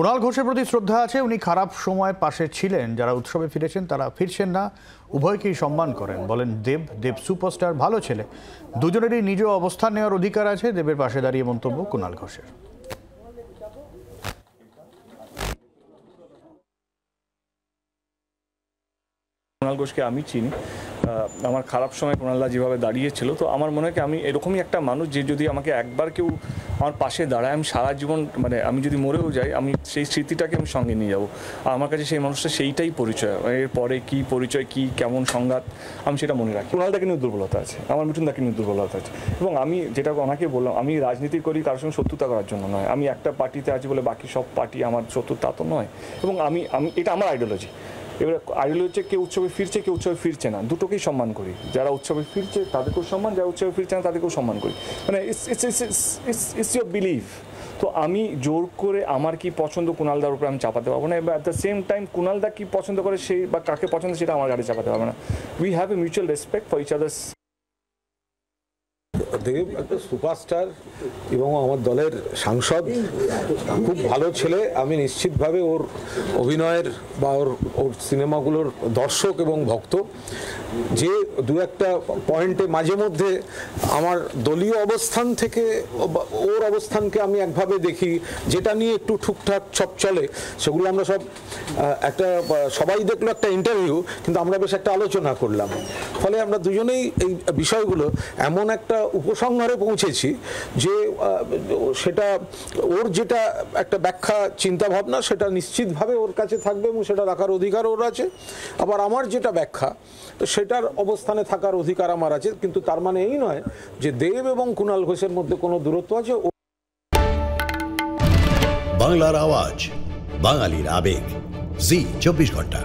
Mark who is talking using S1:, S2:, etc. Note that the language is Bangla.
S1: কুণাল ঘোষের প্রতি শ্রদ্ধা আছে। উনি খারাপ সময় পাশে ছিলেন। যারা উৎসবে ফিরেছেন তারা ফিরছেন না, উভয়কেই সম্মান করেন। বলেন দেব সুপারস্টার, ভালো ছেলে। দুজনেরই নিজ অবস্থান নেওয়ার অধিকার আছে। দেবের পাশে দাঁড়িয়ে মন্তব্য কুণাল ঘোষের।
S2: কুণাল ঘোষকে আমি চিনি। আমার খারাপ সময় কুণালদা যেভাবে দাঁড়িয়েছিল, তো আমার মনে হয় কি আমি এরকমই একটা মানুষ যে যদি আমাকে একবার কেউ আমার পাশে দাঁড়ায়, আমি সারা জীবন আমি যদি মরেও যাই, আমি সেই স্মৃতিটাকে আমি সঙ্গে নিয়ে যাবো। আর আমার কাছে সেই মানুষটা সেইটাই পরিচয়। এরপরে কী পরিচয়, কী কেমন সংঘাত, আমি সেটা মনে রাখি। কুণালদাকে নিয়ে দুর্বলতা আছে, আমার মিঠুনদাকে নিয়ে দুর্বলতা আছে। এবং আমি যেটা ওনাকে বললাম, আমি রাজনীতি করি কারোর সঙ্গে শত্রুতা করার জন্য নয়। আমি একটা পার্টিতে আছি বলে বাকি সব পার্টি আমার শত্রু, তা তো নয়। এবং আমি এটা আমার আইডিওলজি। এবার আইডিওলজি হচ্ছে কেউ উৎসবে ফিরছে, কেউ উৎসবে ফিরছে না, দুটোকেই সম্মান করি। যারা উৎসবে ফিরছে তাদেরকেও সম্মান, যারা উৎসবে ফিরছে না তাদেরকেও সম্মান করি। It's your believe. তো আমি জোর করে আমার কি পছন্দ কুণালদার উপরে আমি চাপাতে পারবো না। এবার অ্যাট দ্য সেম টাইম কুণালদা কি পছন্দ করে সেই বা কাকে পছন্দ সেটা আমার গাড়ি চাপাতে পারবে না। We have a mutual respect for each others.
S3: Dev একটা সুপারস্টার এবং আমার দলের সাংসদ, খুব ভালো ছেলে। আমি নিশ্চিতভাবে ওর অভিনয়ের বা ওর সিনেমাগুলোর দর্শক এবং ভক্ত। যে দু একটা পয়েন্টে মাঝে মধ্যে আমার দলীয় অবস্থান থেকে ওর অবস্থানকে আমি একভাবে দেখি, যেটা নিয়ে একটু ঠুকঠাক সব চলে, সেগুলো আমরা সব সবাই দেখলো একটা ইন্টারভিউ, কিন্তু আমরা বেশ একটা আলোচনা করলাম। ফলে আমরা দুজনেই এই বিষয়গুলো এমন একটা উপসংহারে পৌঁছেছি যে সেটা ওর যেটা একটা ব্যাখ্যা চিন্তাভাবনা, সেটা নিশ্চিতভাবে ওর কাছে থাকবে এবং সেটা রাখার অধিকার ওর আছে। আবার আমার যেটা ব্যাখ্যা, তো সেটার অবস্থানে থাকার অধিকার আমার আছে। কিন্তু তার মানে এই নয় যে দেব এবং কুণাল ঘোষের মধ্যে কোনো দূরত্ব আছে।
S4: বাংলার আওয়াজ, বাঙালির আবেগ, জি 24 ঘন্টা।